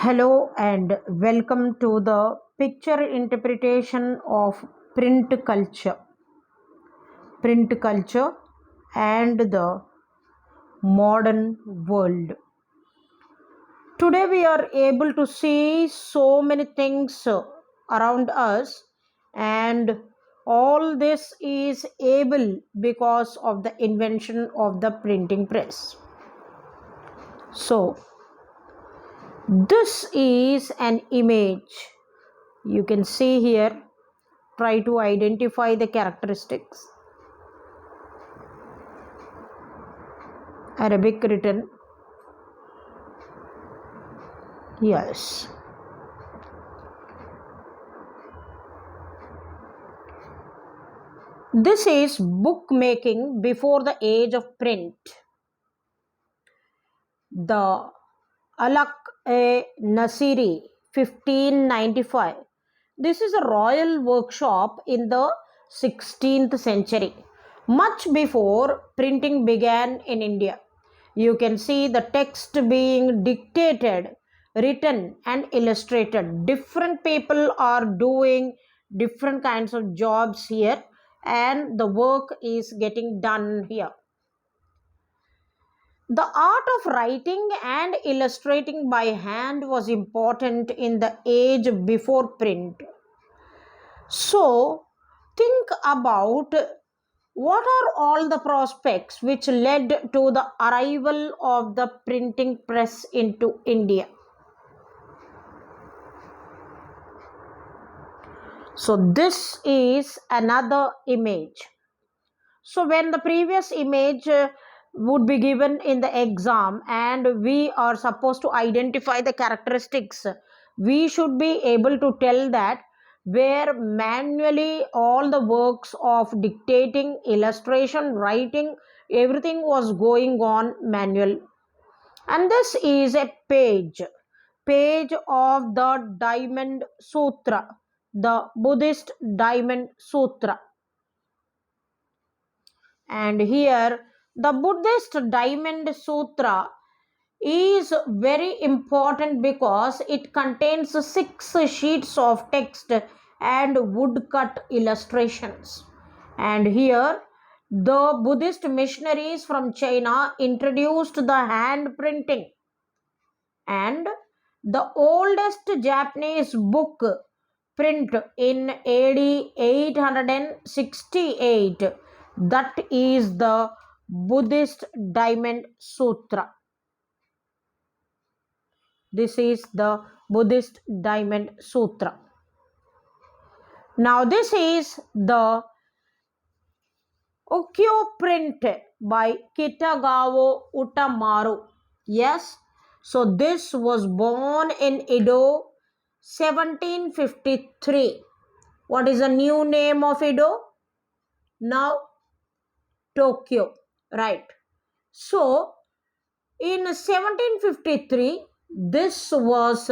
Hello and welcome to the picture interpretation of print culture and the modern world. Today we are able to see so many things around us, and all this is able because of the invention of the printing press. So this is an image you can see here. Try to identify the characteristics. Arabic written. Yes. This is bookmaking before the age of print. The ᴩɪᴛᴜ 1595. This is a royal workshop in the 16th century, much before printing began in India. You can see the text being dictated, written and illustrated. Different people are doing different kinds of jobs here, and the work is getting done here. The art of writing and illustrating by hand was important in the age before print. So, think about what are all the prospects which led to the arrival of the printing press into India. So, this is another image. So, when the previous image would be given in the exam and we are supposed to identify the characteristics, we should be able to tell that where manually all the works of dictating, illustration, writing, everything was going on manual. And this is a page of the Diamond Sutra, the Buddhist Diamond Sutra. And here the Buddhist Diamond Sutra is very important because it contains 6 sheets of text and woodcut illustrations. And here the Buddhist missionaries from China introduced the hand printing, and the oldest Japanese book print in AD 868, that is the Buddhist Diamond Sutra. This is the Buddhist Diamond Sutra. Now this is the ukiyo print by Kitagawa Utamaru. Yes, so this was born in Edo 1753. What is the new name of Edo? Now Tokyo, right? So in 1753 this was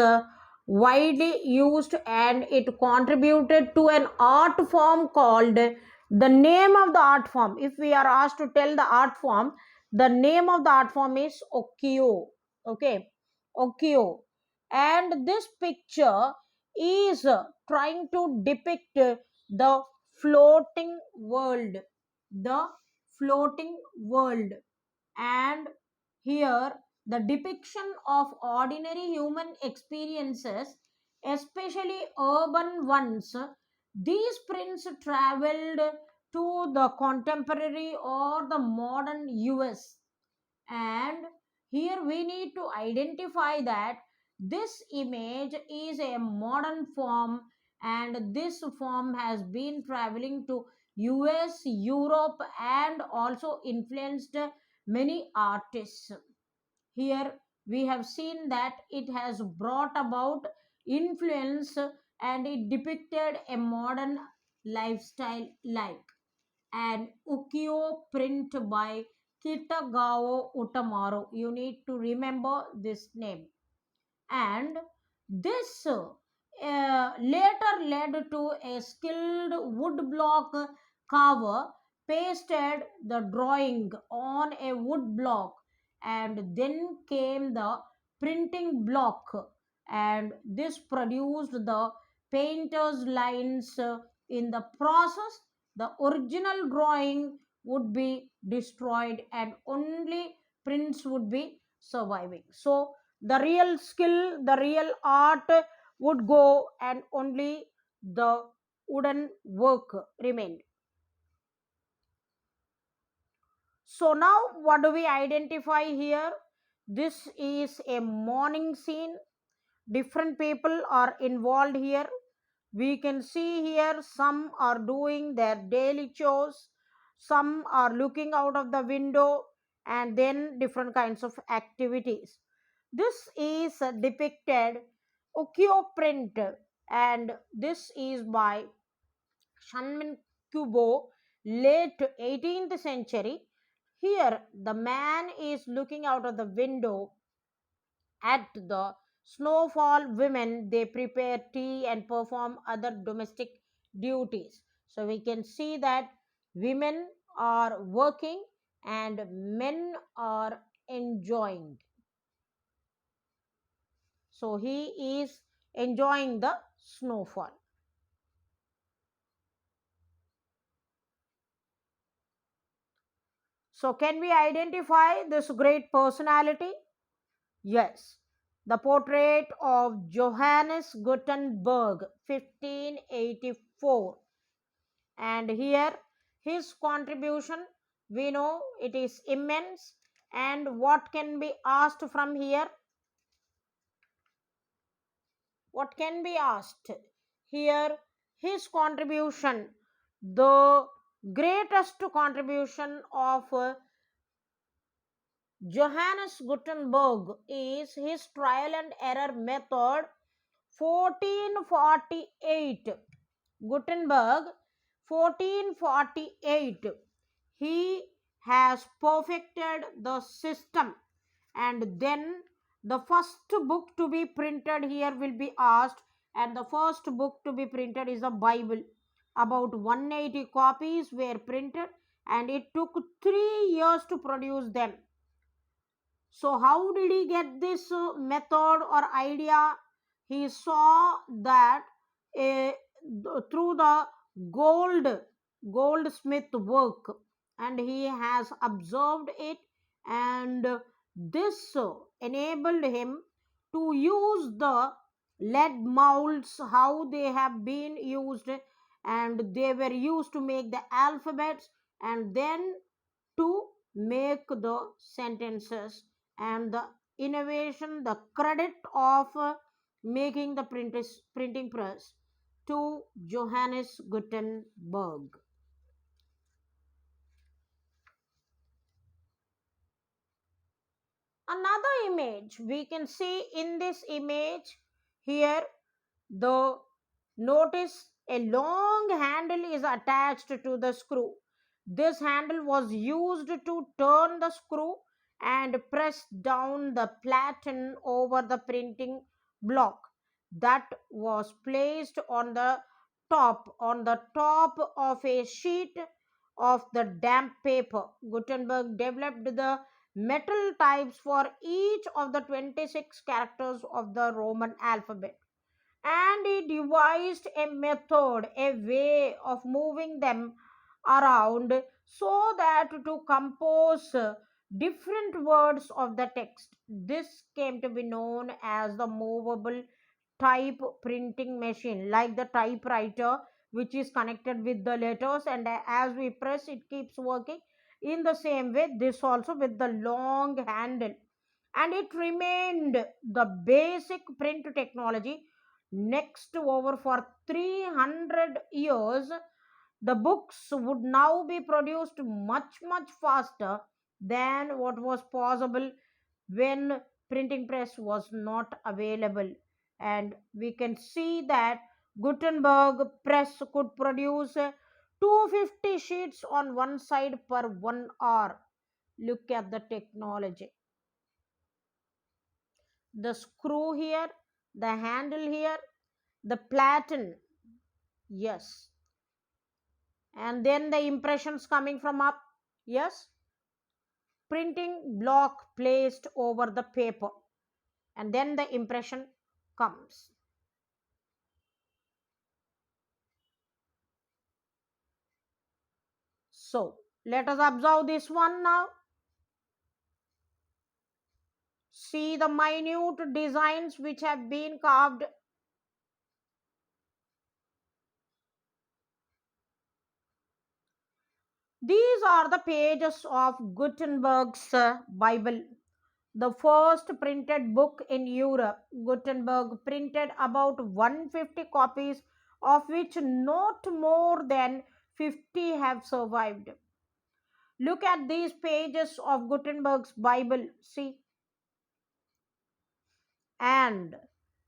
widely used, and it contributed to an art form called, the name of the art form, if we are asked to tell the art form, the name of the art form is ukiyo. Okay, ukiyo. And this picture is trying to depict the floating world, the floating world. And here the depiction of ordinary human experiences, especially urban ones. These prints traveled to the contemporary or the modern US, and here we need to identify that this image is a modern form, and this form has been traveling to US, Europe, and also influenced many artists. Here we have seen that it has brought about influence, and it depicted a modern lifestyle like an ukiyo print by Kitagawa Utamaru. You need to remember this name. And this later led to a skilled woodblock carver pasted the drawing on a wood block, and then came the printing block, and this produced the painter's lines. In the process, the original drawing would be destroyed and only prints would be surviving. So the real skill, the real art would go, and only the wooden work remained. So now what do we identify here? This is a morning scene. Different people are involved here. We can see here some are doing their daily chores, some are looking out of the window, and then different kinds of activities. This is depicted ukiyo print, and this is by ᴩɪᴛᴜᴇ late 18th century. Here, the man is looking out of the window at the snowfall women. They prepare tea and perform other domestic duties. So we can see that women are working and men are enjoying. So he is enjoying the snowfall. So can we identify this great personality? Yes, the portrait of Johannes Gutenberg, 1584. And here his contribution, we know it is immense. And what can be asked from here? What can be asked? Here, his contribution, the greatest contribution of Johannes Gutenberg is his trial and error method. 1448, Gutenberg, 1448, he has perfected the system. And then the first book to be printed here will be asked, and the first book to be printed is the Bible. About 180 copies were printed, and it took 3 years to produce them. So how did he get this method or idea? He saw that uh, through the goldsmith work, and he has observed it, and this enabled him to use the lead molds, how they have been used, and they were used to make the alphabets, and then to make the sentences. And the innovation, the credit of making the printing press to Johannes Gutenberg. Another image we can see in this image here, the notice a long handle is attached to the screw. This handle was used to turn the screw and press down the platen over the printing block that was placed on the top of a sheet of the damp paper. Gutenberg developed the metal types for each of the 26 characters of the Roman alphabet, and he devised a method, a way of moving them around so that to compose different words of the text. This came to be known as the movable type printing machine, like the typewriter, which is connected with the letters, and as we press it keeps working. In the same way, this also with the long handle, and it remained the basic print technology next over for 300 years. The books would now be produced much faster than what was possible when printing press was not available. And we can see that Gutenberg press could produce 250 sheets on one side per 1 hour. Look at the technology. The screw here, the handle here, the platen, yes, and then the impressions coming from up, yes, printing block placed over the paper, and then the impression comes. So let us observe this one now. See the minute designs which have been carved. These are the pages of Gutenberg's Bible, the first printed book in Europe. Gutenberg printed about 150 copies, of which not more than 50 have survived. Look at these pages of Gutenberg's Bible. See, and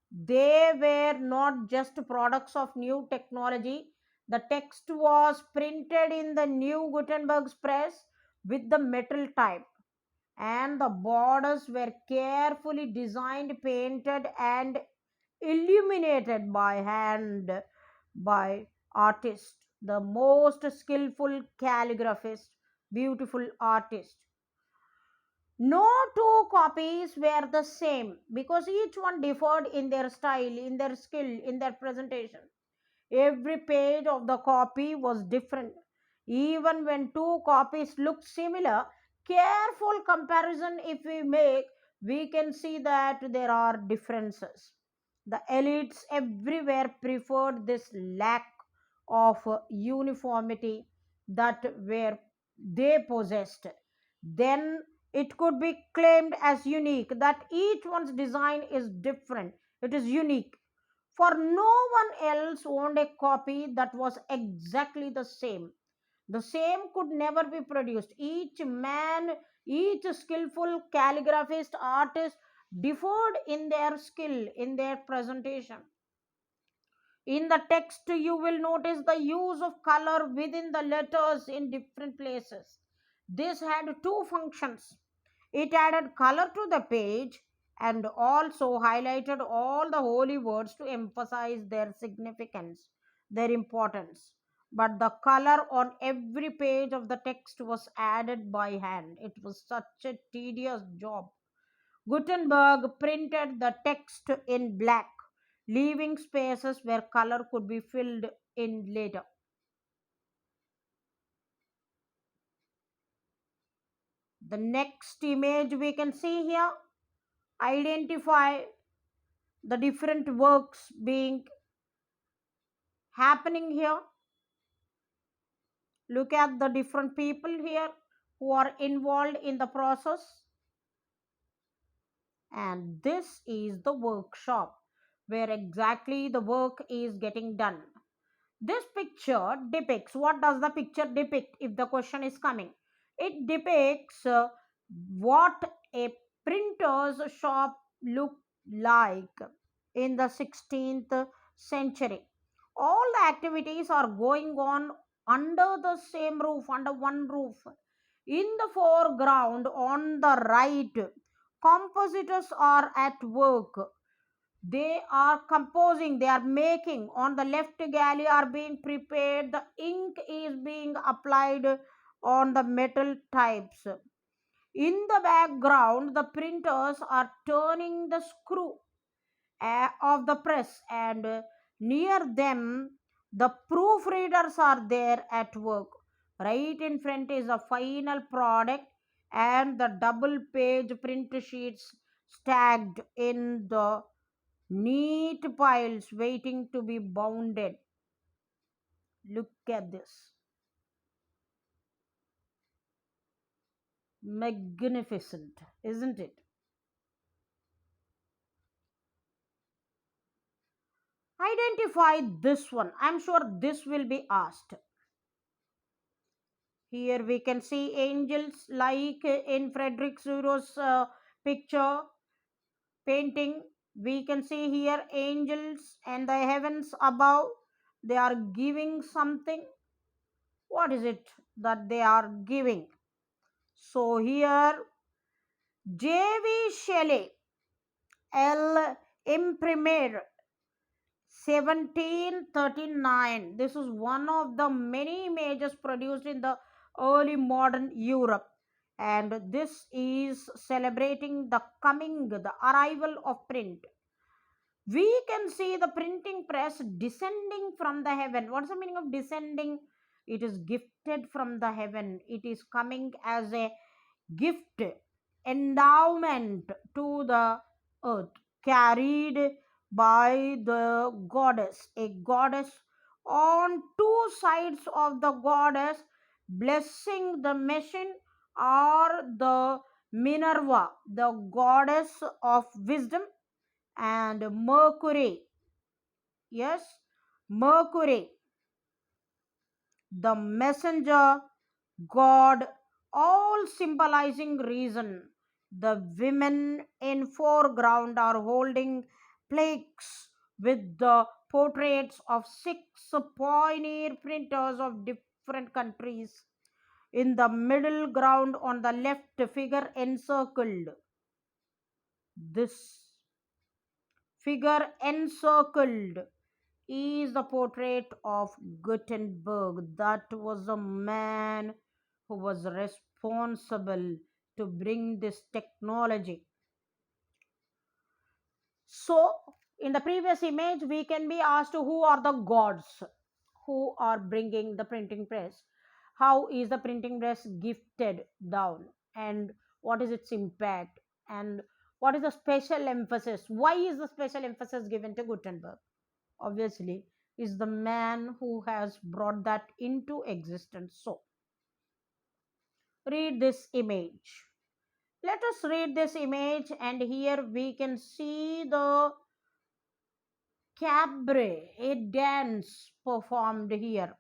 they were not just products of new technology. The text was printed in the new Gutenberg's press with the metal type, and the borders were carefully designed, painted, and illuminated by hand by artists, the most skillful calligraphist, beautiful artist. No two copies were the same because each one differed in their style, in their skill, in their presentation. Every page of the copy was different. Even when two copies look similar, careful comparison if we make, we can see that there are differences. The elites everywhere preferred this lack of uniformity that were they possessed. Then it could be claimed as unique, that each one's design is different, it is unique, for no one else owned a copy that was exactly the same. The same could never be produced. Each man, each skillful calligraphist, artist differed in their skill, in their presentation. In the text, you will notice the use of color within the letters in different places. This had two functions. It added color to the page and also highlighted all the holy words to emphasize their significance, their importance. But the color on every page of the text was added by hand. It was such a tedious job. Gutenberg printed the text in black, leaving spaces where color could be filled in later. The next image we can see here identify the different works being happening here. Look at the different people here who are involved in the process. And this is the workshop where exactly the work is getting done. This picture depicts, what does the picture depict if the question is coming? It depicts what a printer's shop looked like in the 16th century. All the activities are going on under the same roof, under one roof. In the foreground, on the right, compositors are at work. They are composing, they are making. On the left galley are being prepared, the ink is being applied on the metal types. In the background, the printers are turning the screw of the press, and near them the proofreaders are there at work. Right in front is a final product and the double page print sheets stacked in the neat piles waiting to be bounded. Look at this. Magnificent, isn't it? Identify this one. I'm sure this will be asked. Here we can see angels like in Frederick Zuro's picture painting. We can see here angels and the heavens above. They are giving something. What is it that they are giving? So here J.V. Shelley, *Ɪṛᴏᴜ 1739. This is one of the many images produced in the early modern Europe, and this is celebrating the arrival of print. we can see the printing press descending from the heaven. What's the meaning of descending? It is gifted from the heaven. It is coming as a gift, endowment to the earth, carried by the goddess, a goddess on two sides of the goddess blessing the machine, or the Minerva, the goddess of wisdom, and Mercury, yes, Mercury, the messenger god, all symbolizing reason. The women in foreground are holding plaques with the portraits of six pioneer printers of different countries. In the middle ground on the left, figure encircled. This figure encircled is the portrait of Gutenberg. That was a man who was responsible to bring this technology. So, in the previous image, we can be asked who are the gods who are bringing the printing press. How is the printing press gifted down, and what is its impact, and what is the special emphasis? Why is the special emphasis given to Gutenberg? Obviously, is the man who has brought that into existence. So, read this image. Let us read this image, and here we can see the cabaret, a dance performed here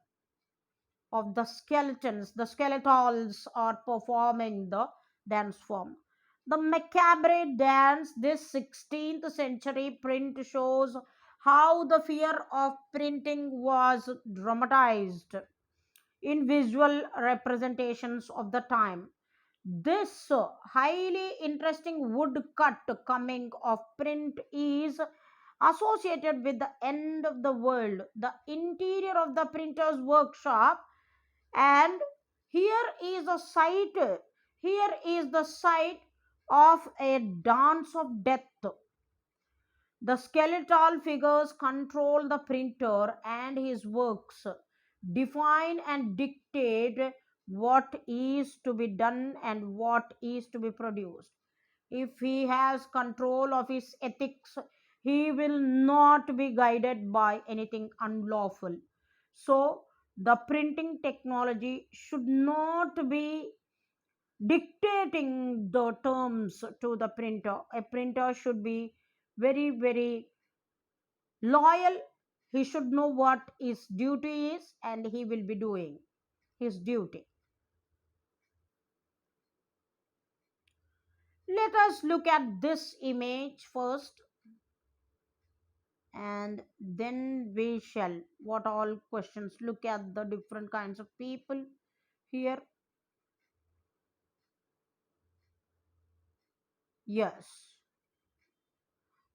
of the skeletons. The skeletals are performing the dance form. The macabre dance, this 16th century print shows how the fear of printing was dramatized in visual representations of the time. This highly interesting woodcut coming of print is associated with the end of the world, the interior of the printer's workshop, and here is the site of a dance of death. The skeletal figures control the printer and his works, define and dictate what is to be done and what is to be produced. If he has control of his ethics, he will not be guided by anything unlawful. So, the printing technology should not be dictating the terms to the printer. A printer should be very, very loyal. He should know what his duty is, and he will be doing his duty. Let us look at this image first, and then we shall what all questions. Look at the different kinds of people here. Yes,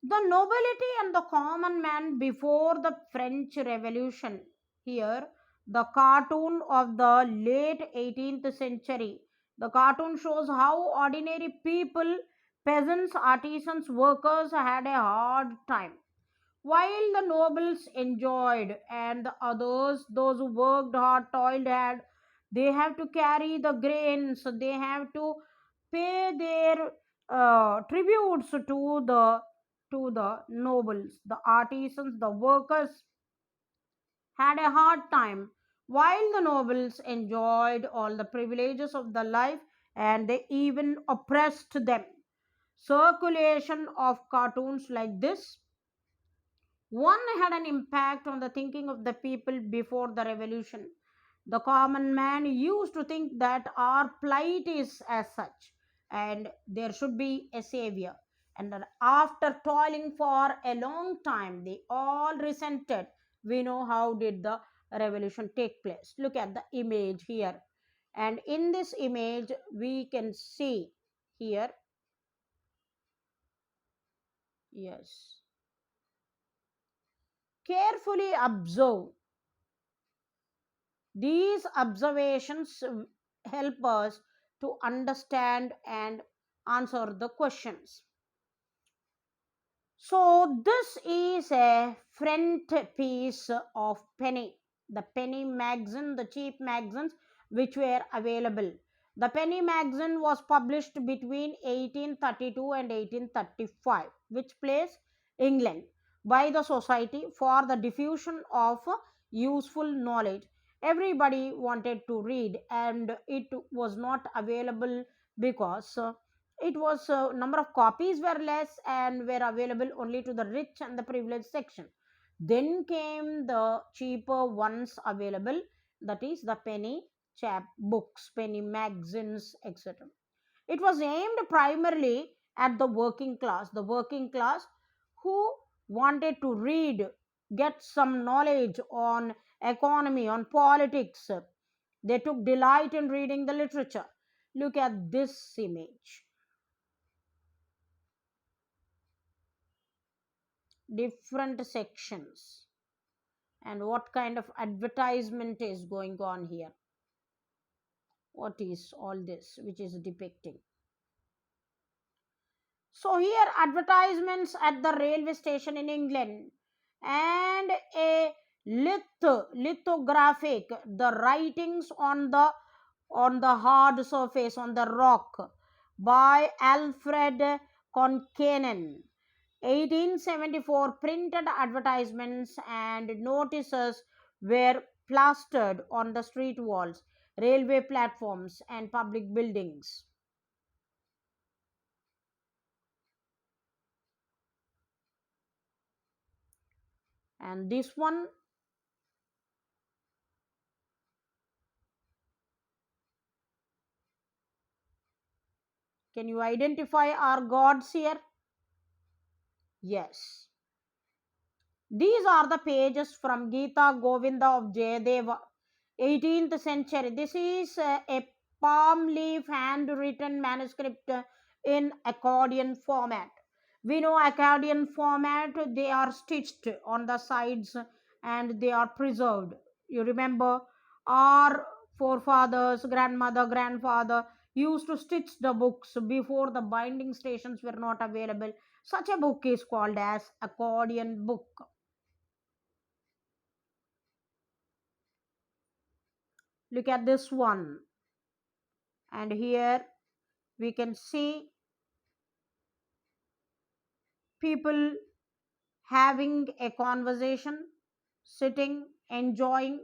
the nobility and the common man before the French Revolution. Here, the cartoon of the late 18th century. The cartoon shows how ordinary people, peasants, artisans, workers had a hard time. While the nobles enjoyed, and the others, those who worked hard, toiled hard, they have to carry the grains, they have to pay their tributes to the nobles. The artisans, the workers had a hard time, while the nobles enjoyed all the privileges of the life, and they even oppressed them. Circulation of cartoons like this one had an impact on the thinking of the people before the revolution. The common man used to think that our plight is as such, and there should be a savior. And then after toiling for a long time, they all resented. We know how did the revolution take place. Look at the image here. And in this image, we can see here, yes, carefully observe. These observations help us to understand and answer the questions. So this is a front piece of penny, the penny magazine, the cheap magazines which were available. The penny magazine was published between 1832 and 1835, which place England, by the Society for the Diffusion of Useful Knowledge. Everybody wanted to read, and it was not available because it was number of copies were less and were available only to the rich and the privileged section. Then came the cheaper ones available, that is the penny chap books, penny magazines, etc. It was aimed primarily at the working class who wanted to read, get some knowledge on economy, on politics. They took delight in reading the literature. Look at this image. Different sections, and what kind of advertisement is going on here. What is all this which is depicting? So here advertisements at the railway station in England, and a lithographic, the writings on the hard surface, on the rock, by Alfred Concanen. 1874 printed advertisements and notices were plastered on the street walls, railway platforms, and public buildings. And this one, can you identify our gods here? Yes. These are the pages from Gita Govinda of Jayadeva, 18th century. This is a palm leaf handwritten manuscript in accordion format. We know accordion format, they are stitched on the sides and they are preserved. You remember our forefathers, grandmother, grandfather used to stitch the books before the binding stations were not available. Such a book is called as accordion book. Look at this one, and here we can see people having a conversation, sitting, enjoying,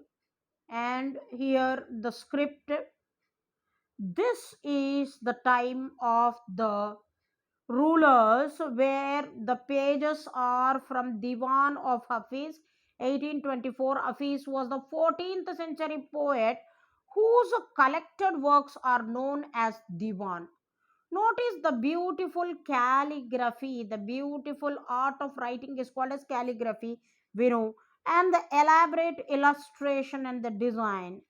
and here the script. This is the time of the rulers where the pages are from Diwan of Hafiz, 1824. Hafiz was the 14th century poet whose collected works are known as Diwan. Notice the beautiful calligraphy, the beautiful art of writing is called as calligraphy, we know, and the elaborate illustration and the design.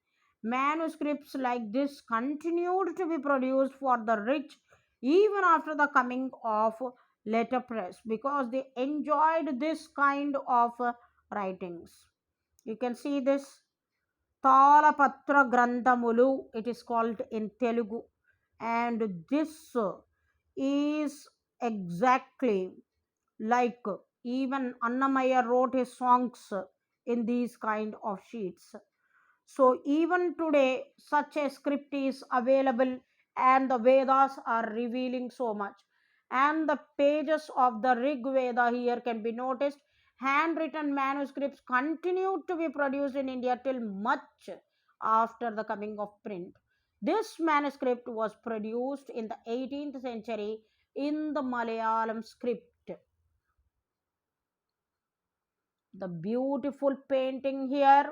Manuscripts like this continued to be produced for the rich even after the coming of letterpress because they enjoyed this kind of writings. You can see this Talapatra Granthamulu, it is called in Telugu, and this is exactly like even Annamaya wrote his songs in these kind of sheets. So even today, such a script is available, and the Vedas are revealing so much. And the pages of the Rig Veda here can be noticed. Handwritten manuscripts continued to be produced in India till much after the coming of print. This manuscript was produced in the 18th century in the Malayalam script. The beautiful painting here,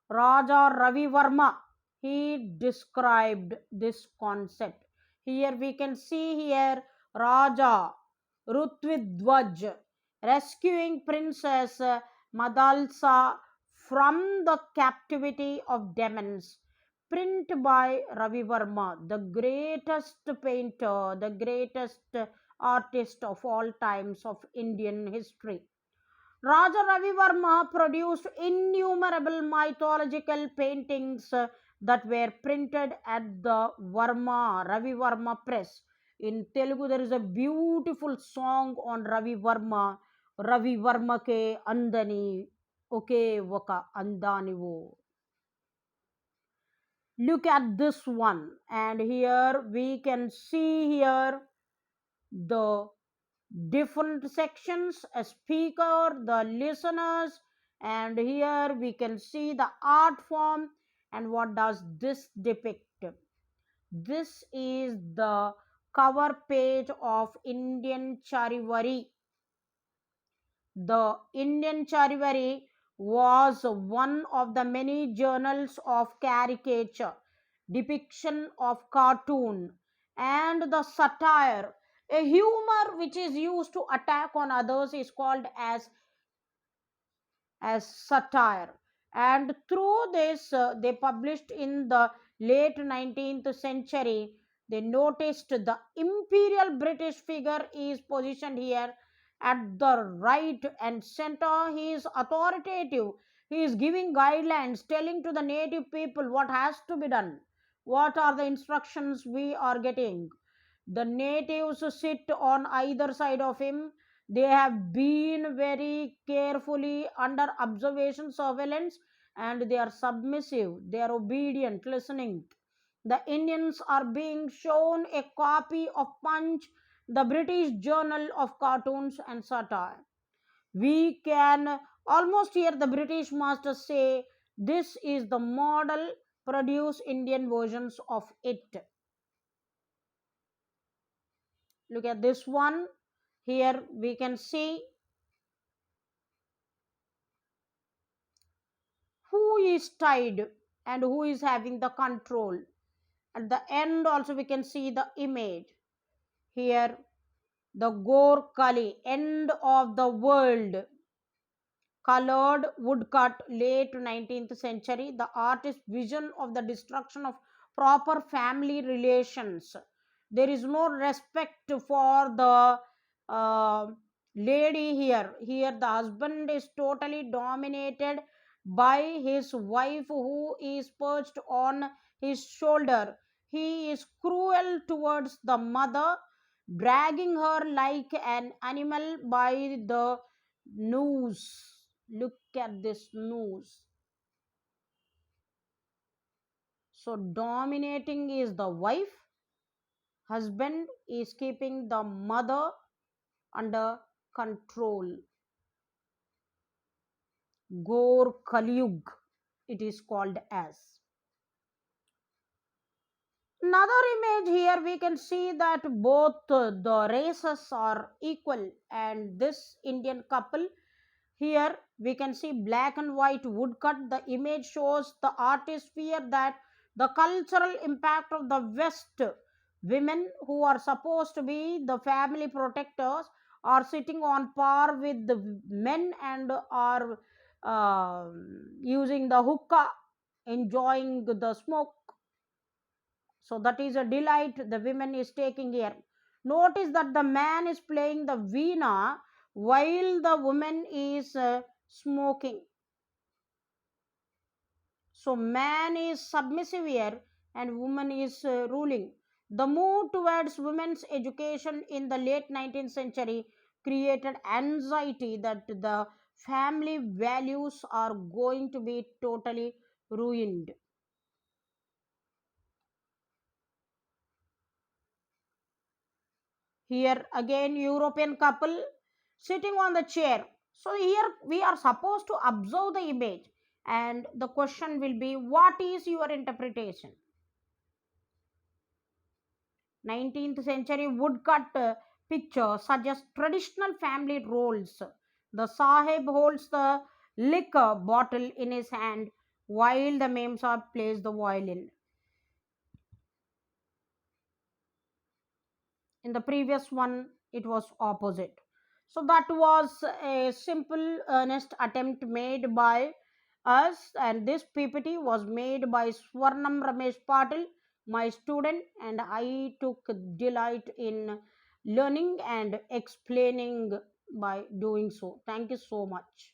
Raja Ravi Varma, he described this concept. Here we can see here Raja Rutvidwaj rescuing Princess Madalsa from the captivity of demons. Print by Ravi Varma, the greatest painter, the greatest artist of all times of Indian history. Raja Ravi Varma produced innumerable mythological paintings that were printed at the Ravi Varma press. In Telugu, there is a beautiful song on Ravi Varma. రవివర్మకే అందని ఒకే ఒక అందానివో. Look at this one, and here we can see here the different sections, a speaker, the listeners, and here we can see the art form. And what does this depict? This is the cover page of Indian Charivari. The Indian Charivari was one of the many journals of caricature, depiction of cartoon, and the satire. A humor which is used to attack on others is called as satire. And through this, they published in the late 19th century. They noticed the imperial British figure is positioned here at the right and center. He is authoritative. He is giving guidelines, telling to the native people what has to be done, what are the instructions we are getting. The natives sit on either side of him. They have been very carefully under observation, surveillance, and they are submissive, they are obedient, listening. The Indians are being shown a copy of Punch, the British journal of cartoons and satire. We can almost hear the British master say, "This is the model, produce Indian versions of it." Look at this one. Here we can see who is tied and who is having the control. At the end also we can see the image. Here the Gorkhali, end of the world, colored woodcut, late 19th century. The artist's vision of the destruction of proper family relations. There is no respect for the lady here. Here the husband is totally dominated by his wife, who is perched on his shoulder. He is cruel towards the mother, dragging her like an animal by the nose. Look at this nose. So dominating is the wife. Husband is keeping the mother under control. Gor Kaliyug, it is called as. Another image here we can see that both the races are equal, and this Indian couple here we can see black and white woodcut. The image shows the artist's fear that the cultural impact of the West, women who are supposed to be the family protectors are sitting on par with the men and are using the hookah, enjoying the smoke. So that is a delight the women is taking here. Notice that the man is playing the veena while the woman is smoking. So man is submissive here and woman is ruling. The move towards women's education in the late 19th century created anxiety that the family values are going to be totally ruined. Here again European couple sitting on the chair. So here we are supposed to observe the image, and the question will be, what is your interpretation? 19th century woodcut picture suggests traditional family roles. The Sahib holds the liquor bottle in his hand while the Mem Sahib plays the violin. In the previous one it was opposite. So that was a simple earnest attempt made by us, and this PPT was made by Swarnam Ramesh Patil, my student, and I took delight in learning and explaining by doing so. Thank you so much.